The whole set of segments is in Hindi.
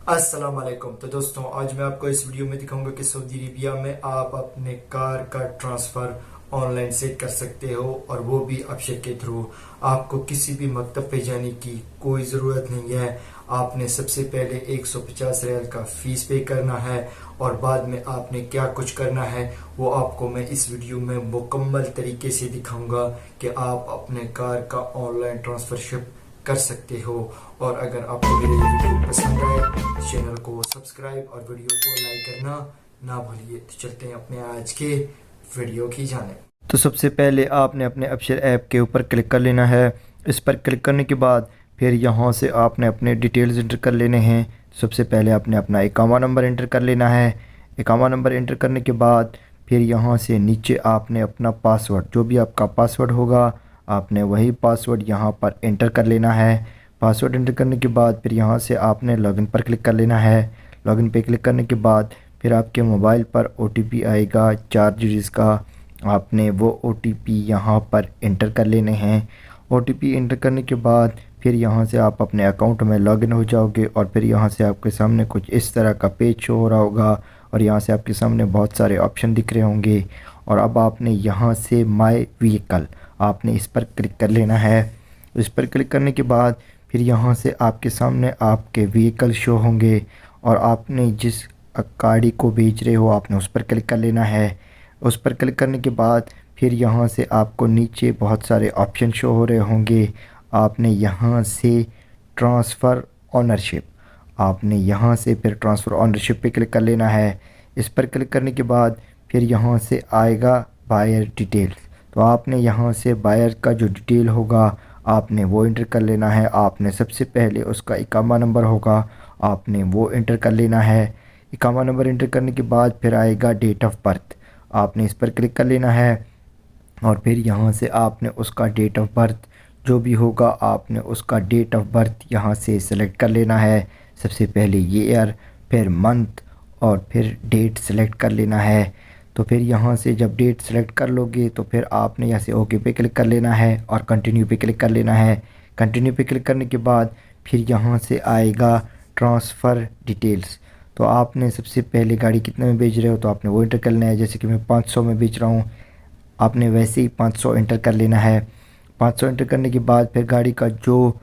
अस्सलाम वालेकुम। तो दोस्तों, आज मैं आपको इस वीडियो में दिखाऊंगा कि सऊदी अरेबिया में आप अपने कार का ट्रांसफ़र ऑनलाइन से कर सकते हो, और वो भी अपशर के थ्रू। आपको किसी भी मकतब पे जाने की कोई ज़रूरत नहीं है। आपने सबसे पहले 150 रियाल का फ़ीस पे करना है, और बाद में आपने क्या कुछ करना है वो आपको मैं इस वीडियो में मुकम्मल तरीके से दिखाऊंगा कि आप अपने कार का ऑनलाइन ट्रांसफ़रशिप कर सकते हो। और अगर आपको मेरी वीडियो पसंद आए तो चैनल को सब्सक्राइब और वीडियो को लाइक करना ना भूलिए। तो चलते हैं अपने आज के वीडियो की जाने। तो सबसे पहले आपने अपने अपशर ऐप के ऊपर क्लिक कर लेना है। इस पर क्लिक करने के बाद फिर यहाँ से आपने अपने डिटेल्स इंटर कर लेने हैं। सबसे पहले आपने अपना इकामा नंबर इंटर कर लेना है। इकामा नंबर इंटर करने के बाद फिर यहाँ से नीचे आपने अपना पासवर्ड, जो भी आपका पासवर्ड होगा, आपने वही पासवर्ड यहाँ पर इंटर कर लेना है। पासवर्ड इंटर करने के बाद फिर यहाँ से आपने लॉगिन पर क्लिक कर लेना है। लॉगिन पे क्लिक करने के बाद फिर आपके मोबाइल पर ओटीपी आएगा 4 डिजिट्स का। आपने वो ओटीपी यहाँ पर इंटर कर लेने हैं। ओटीपी इंटर करने के बाद फिर यहाँ से आप अपने अकाउंट में लॉगिन हो जाओगे, और फिर यहाँ से आपके सामने कुछ इस तरह का पेज शो हो रहा होगा, और यहाँ से आपके सामने बहुत सारे ऑप्शन दिख रहे होंगे। और अब आपने यहाँ से माय व्हीकल, आपने इस पर क्लिक कर लेना है। इस पर क्लिक करने के बाद फिर यहाँ से आपके सामने आपके व्हीकल शो होंगे, और आपने जिस गाड़ी को बेच रहे हो आपने उस पर क्लिक कर लेना है। उस पर क्लिक करने के बाद फिर यहाँ से आपको नीचे बहुत सारे ऑप्शन शो हो रहे होंगे। आपने यहाँ से ट्रांसफ़र ऑनरशिप, आपने यहाँ से फिर ट्रांसफ़र ऑनरशिप पे क्लिक कर लेना है। इस पर क्लिक करने के बाद फिर यहाँ से आएगा बायर डिटेल्स। तो आपने यहाँ से बायर का जो डिटेल होगा आपने वो इंटर कर लेना है। आपने सबसे पहले उसका इकामा नंबर होगा, आपने वो इंटर कर लेना है। इकामा नंबर इंटर करने के बाद फिर आएगा डेट ऑफ बर्थ, आपने इस पर क्लिक कर लेना है। और फिर यहाँ से आपने उसका डेट ऑफ बर्थ जो भी होगा आपने उसका डेट ऑफ बर्थ यहाँ से सेलेक्ट कर लेना है। सबसे पहले ईयर, फिर मंथ, और फिर डेट सेलेक्ट कर लेना है। तो फिर यहाँ से जब डेट सेलेक्ट कर लोगे तो फिर आपने यहाँ से ओके पे क्लिक कर लेना है और कंटिन्यू पे क्लिक कर लेना है। कंटिन्यू पे क्लिक करने के बाद फिर यहाँ से आएगा ट्रांसफ़र डिटेल्स। तो आपने सबसे पहले गाड़ी कितने में बेच रहे हो तो आपने वो इंटर कर लेना है। जैसे कि मैं 500 में बेच रहा हूँ, आपने वैसे ही 500 इंटर कर लेना है। 500 इंटर करने के बाद फिर गाड़ी का जो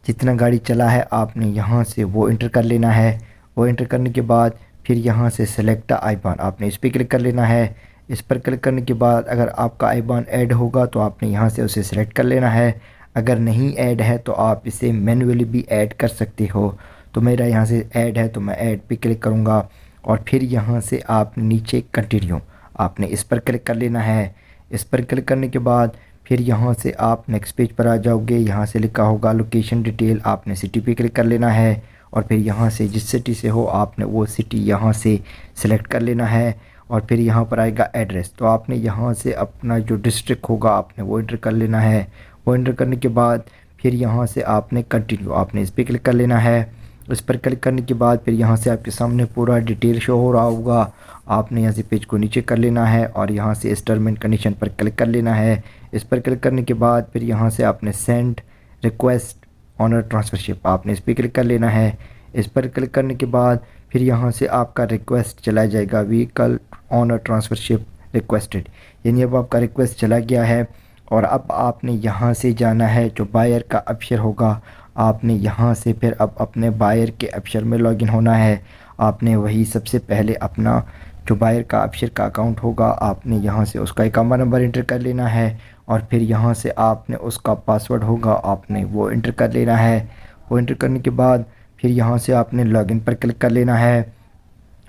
जितना गाड़ी चला है आपने यहाँ से वो इंटर कर लेना है। वो इंटर करने के बाद फिर यहाँ से सेलेक्ट आईबान, आपने इस पर क्लिक कर लेना है। इस पर क्लिक करने के बाद अगर आपका आईबान ऐड होगा तो आपने यहाँ से उसे सेलेक्ट कर लेना है। अगर नहीं ऐड है तो आप इसे मैन्युअली भी ऐड कर सकते हो। तो मेरा यहाँ से ऐड है तो मैं ऐड पे क्लिक करूँगा, और फिर यहाँ से आप नीचे कंटिन्यू, आपने इस पर क्लिक कर लेना है। इस पर क्लिक करने के बाद फिर यहाँ से आप नेक्स्ट पेज पर आ जाओगे। यहाँ से लिखा होगा लोकेशन डिटेल, आपने सिटी पे क्लिक कर लेना है। और फिर यहाँ से जिस सिटी से हो आपने वो सिटी यहाँ से सिलेक्ट कर लेना है। और फिर यहाँ पर आएगा एड्रेस, तो आपने यहाँ से अपना जो डिस्ट्रिक्ट होगा आपने वो इंटर कर लेना है। वो इंटर करने के बाद फिर यहाँ से आपने कंटिन्यू, आपने इस पर क्लिक कर लेना है। इस पर क्लिक करने के बाद फिर यहाँ से आपके सामने पूरा डिटेल शो हो रहा होगा। आपने यहाँ से पेज को नीचे कर लेना है और यहाँ से इस टर्म एंड कंडीशन पर क्लिक कर लेना है। इस पर क्लिक करने के बाद फिर यहाँ से आपने सेंड रिक्वेस्ट ऑनर ट्रांसफरशिप, आपने इस पर क्लिक कर लेना है। इस पर क्लिक करने के बाद फिर यहाँ से आपका रिक्वेस्ट चला जाएगा व्हीकल ऑनर ट्रांसफरशिप रिक्वेस्टेड, यानी अब आपका रिक्वेस्ट चला गया है। और अब आपने यहाँ से जाना है जो बायर का अपशर होगा, आपने यहाँ से फिर अब अपने बायर के अपशर में लॉगिन होना है। आपने वही सबसे पहले अपना जो बायर का अपशर का अकाउंट होगा आपने यहाँ से उसका इकामा नंबर इंटर कर लेना है, और फिर यहाँ से आपने उसका पासवर्ड होगा आपने वो इंटर कर लेना है। वो इंटर करने के बाद फिर यहाँ से आपने लॉगिन पर क्लिक कर लेना है।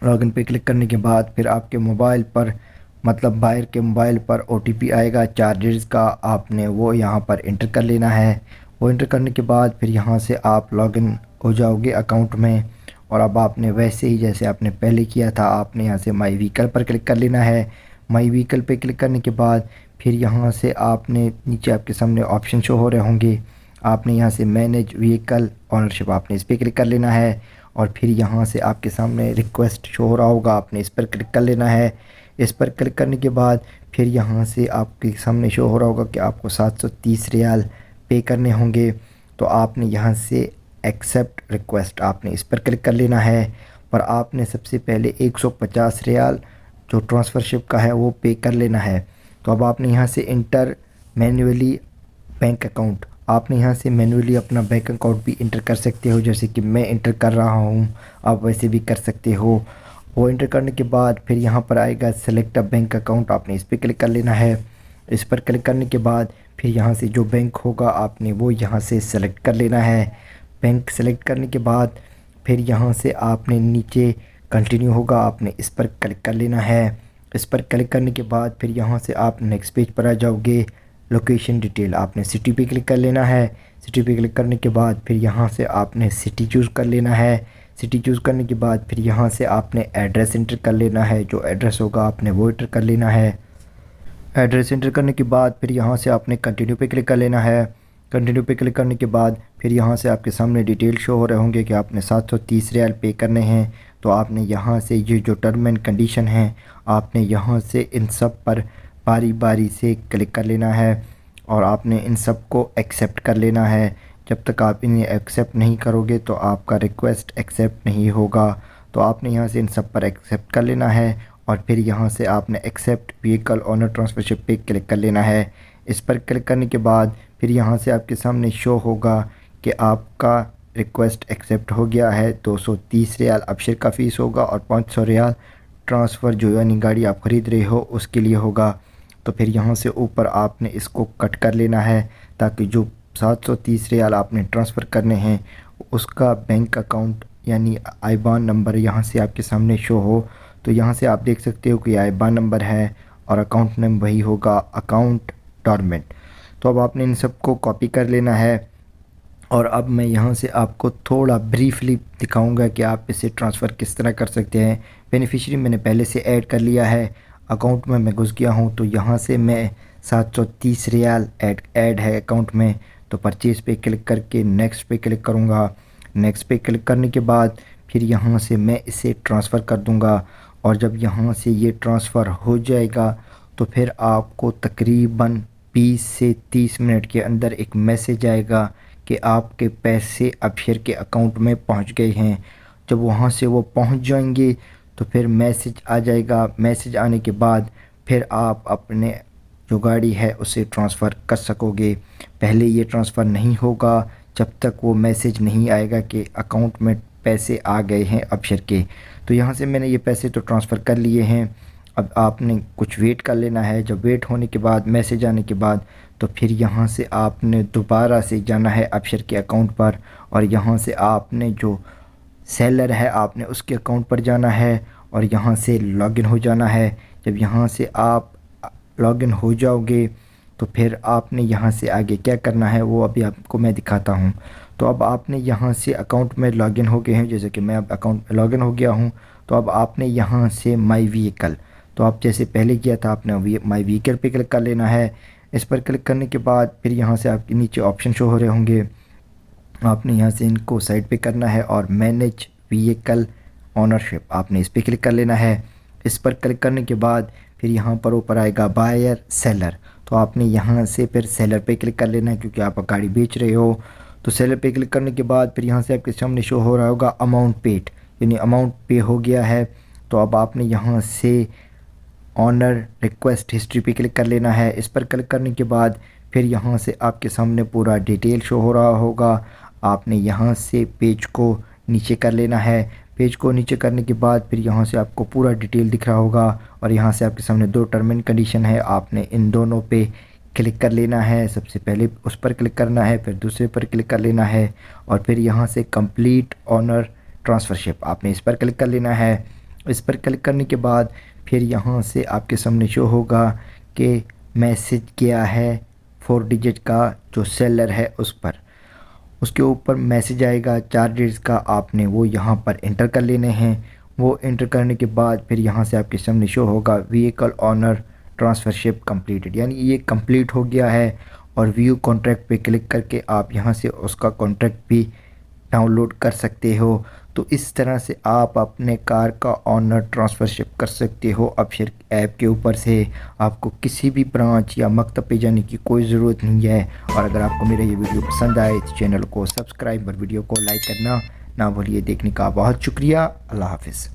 लॉगिन पे क्लिक करने के बाद फिर आपके मोबाइल पर, मतलब बायर के मोबाइल पर ओटीपी आएगा 4 डिजिट का, आपने वो यहाँ पर इंटर कर लेना है। वो इंटर करने के बाद फिर यहाँ से आप लॉगिन हो जाओगे अकाउंट में। और अब आपने वैसे ही जैसे आपने पहले किया था आपने यहाँ से माई व्हीकल पर क्लिक कर लेना है। माई व्हीकल पे क्लिक करने के बाद फिर यहाँ से आपने नीचे आपके सामने ऑप्शन शो हो रहे होंगे, आपने यहाँ से मैनेज व्हीकल ऑनरशिप, आपने इस पर क्लिक कर लेना है। और फिर यहाँ से आपके सामने रिक्वेस्ट शो हो रहा होगा, आपने इस पर क्लिक कर लेना है। इस पर क्लिक करने के बाद फिर यहाँ से आपके सामने शो हो रहा होगा कि आपको 730 रियाल पे करने होंगे। तो आपने यहाँ से एक्सेप्ट रिक्वेस्ट, आपने इस पर क्लिक कर लेना है। और आपने सबसे पहले 150 रियाल जो ट्रांसफ़रशिप का है वो पे कर लेना है। तो अब आपने यहाँ से इंटर मैन्युअली बैंक अकाउंट, आपने यहाँ से मैन्युअली अपना बैंक अकाउंट भी इंटर कर सकते हो, जैसे कि मैं इंटर कर रहा हूँ, आप वैसे भी कर सकते हो। वो इंटर करने के बाद फिर यहाँ पर आएगा सेलेक्ट अ बैंक अकाउंट, आपने इस पर क्लिक कर लेना है। इस पर क्लिक करने के बाद फिर यहाँ से जो बैंक होगा आपने वो यहाँ से सेलेक्ट कर लेना है। बैंक सेलेक्ट करने के बाद फिर यहाँ से आपने नीचे कंटिन्यू होगा, आपने इस पर क्लिक कर लेना है। इस पर क्लिक करने के बाद फिर यहाँ से आप नेक्स्ट पेज पर आ जाओगे। लोकेशन डिटेल, आपने सिटी पे क्लिक कर लेना है। सिटी पे क्लिक करने के बाद फिर यहाँ से आपने सिटी चूज़ कर लेना है। सिटी चूज़ करने के बाद फिर यहाँ से आपने एड्रेस इंटर कर लेना है, जो एड्रेस होगा आपने वो इंटर कर लेना है। एड्रेस इंटर करने के बाद फिर यहाँ से आपने कंटिन्यू पे क्लिक कर लेना है। कंटिन्यू पे क्लिक करने के बाद फिर यहाँ से आपके सामने डिटेल शो हो रहे होंगे कि आपने 730 रियाल पे करने हैं। तो आपने यहाँ से ये जो टर्म एंड कंडीशन है आपने यहाँ से इन सब पर बारी बारी से क्लिक कर लेना है और आपने इन सब को एक्सेप्ट कर लेना है। जब तक आप इन्हें एक्सेप्ट नहीं करोगे तो आपका रिक्वेस्ट एक्सेप्ट नहीं होगा। तो आपने यहाँ से इन सब पर एक्सेप्ट कर लेना है और फिर यहाँ से आपने एक्सेप्ट व्हीकल ओनर ट्रांसफरशिप पे क्लिक कर लेना है। इस पर क्लिक करने के बाद फिर यहाँ से आपके सामने शो होगा कि आपका रिक्वेस्ट एक्सेप्ट हो गया है। 230 रियाल अबशर का फ़ीस होगा और 500 रियाल ट्रांसफ़र जो यानी गाड़ी आप ख़रीद रहे हो उसके लिए होगा। तो फिर यहाँ से ऊपर आपने इसको कट कर लेना है ताकि जो 730 रियाल आपने ट्रांसफ़र करने हैं उसका बैंक अकाउंट यानी आईबान नंबर यहाँ से आपके सामने शो हो। तो यहाँ से आप देख सकते हो कि आईबान नंबर है और अकाउंट नेम वही होगा, अकाउंट डॉर्मेंट। तो अब आपने इन सब को कॉपी कर लेना है और अब मैं यहाँ से आपको थोड़ा ब्रीफली दिखाऊंगा कि आप इसे ट्रांसफ़र किस तरह कर सकते हैं। बेनिफिशियरी मैंने पहले से ऐड कर लिया है, अकाउंट में मैं घुस गया हूँ। तो यहाँ से मैं 730 रियाल ऐड है अकाउंट में। तो परचेज़ पे क्लिक करके नेक्स्ट पे क्लिक करूँगा। नेक्स्ट पे क्लिक करने के बाद फिर यहाँ से मैं इसे ट्रांसफ़र कर दूँगा और जब यहाँ से ये ट्रांसफ़र हो जाएगा तो फिर आपको तकरीबन 20 से 30 मिनट के अंदर एक मैसेज आएगा कि आपके पैसे अबशर के अकाउंट में पहुंच गए हैं। जब वहां से वो पहुंच जाएंगे तो फिर मैसेज आ जाएगा। मैसेज आने के बाद फिर आप अपने जो गाड़ी है उसे ट्रांसफ़र कर सकोगे। पहले ये ट्रांसफ़र नहीं होगा जब तक वो मैसेज नहीं आएगा कि अकाउंट में पैसे आ गए हैं अबशर के। तो यहाँ से मैंने ये पैसे तो ट्रांसफ़र कर लिए हैं। अब आपने कुछ वेट कर लेना है। जब वेट होने के बाद मैसेज आने के बाद तो फिर यहाँ से आपने दोबारा से जाना है अबशर के अकाउंट पर और यहाँ से आपने जो सेलर है आपने उसके अकाउंट पर जाना है और यहाँ से लॉगिन हो जाना है। जब यहाँ से आप लॉगिन हो जाओगे तो फिर आपने यहाँ से आगे क्या करना है वो अभी आपको मैं दिखाता हूँ। तो अब आपने यहाँ से अकाउंट में लॉगिन हो गए हैं, जैसे कि मैं अब अकाउंट में लॉगिन हो गया हूँ। तो अब आपने यहाँ से माई व्हीकल, तो आप जैसे पहले किया था आपने माई व्हीकल पे क्लिक कर लेना है। इस पर क्लिक करने के बाद फिर यहाँ से आपके नीचे ऑप्शन शो हो रहे होंगे, आपने यहाँ से इनको साइड पे करना है और मैनेज व्हीकल ओनरशिप आपने इस पर क्लिक कर लेना है। इस पर क्लिक करने के बाद फिर यहाँ पर ऊपर आएगा बायर सेलर, तो आपने यहाँ से फिर सेलर पे क्लिक कर लेना है क्योंकि आप गाड़ी बेच रहे हो। तो सेलर पे क्लिक करने के बाद फिर यहाँ से आपके सामने शो हो रहा होगा अमाउंट पेड, यानी अमाउंट पे हो गया है। तो अब आपने यहाँ से ऑनर रिक्वेस्ट हिस्ट्री पे क्लिक कर लेना है। इस पर क्लिक करने के बाद फिर यहाँ से आपके सामने पूरा डिटेल शो हो रहा होगा। आपने यहाँ से पेज को नीचे कर लेना है। पेज को नीचे करने के बाद फिर यहाँ से आपको पूरा डिटेल दिख रहा होगा और यहाँ से आपके सामने 2 टर्म एंड कंडीशन है, आपने इन दोनों पे क्लिक कर लेना है। सबसे पहले उस पर क्लिक करना है, फिर दूसरे पर क्लिक कर लेना है और फिर यहाँ से कंप्लीट ऑनर ट्रांसफ़रशिप आपने इस पर क्लिक कर लेना है। इस पर क्लिक करने के बाद फिर यहाँ से आपके सामने शो होगा कि मैसेज गया है 4 डिजिट का जो सेलर है उस पर, उसके ऊपर मैसेज आएगा 4 डिजिट का, आपने वो यहाँ पर इंटर कर लेने हैं। वो इंटर करने के बाद फिर यहाँ से आपके सामने शो होगा व्हीकल ऑनर ट्रांसफ़रशिप कंप्लीटेड, यानी ये कंप्लीट हो गया है। और व्यू कॉन्ट्रैक्ट पे क्लिक करके आप यहाँ से उसका कॉन्ट्रैक्ट भी डाउनलोड कर सकते हो। तो इस तरह से आप अपने कार का ऑनर ट्रांसफ़रशिप कर सकते हो अपशेयर ऐप के ऊपर से। आपको किसी भी ब्रांच या मकतब पे जाने की कोई ज़रूरत नहीं है। और अगर आपको मेरा ये वीडियो पसंद आए तो चैनल को सब्सक्राइब और वीडियो को लाइक करना ना भूलिए। देखने का बहुत शुक्रिया। अल्लाह हाफ़िज़।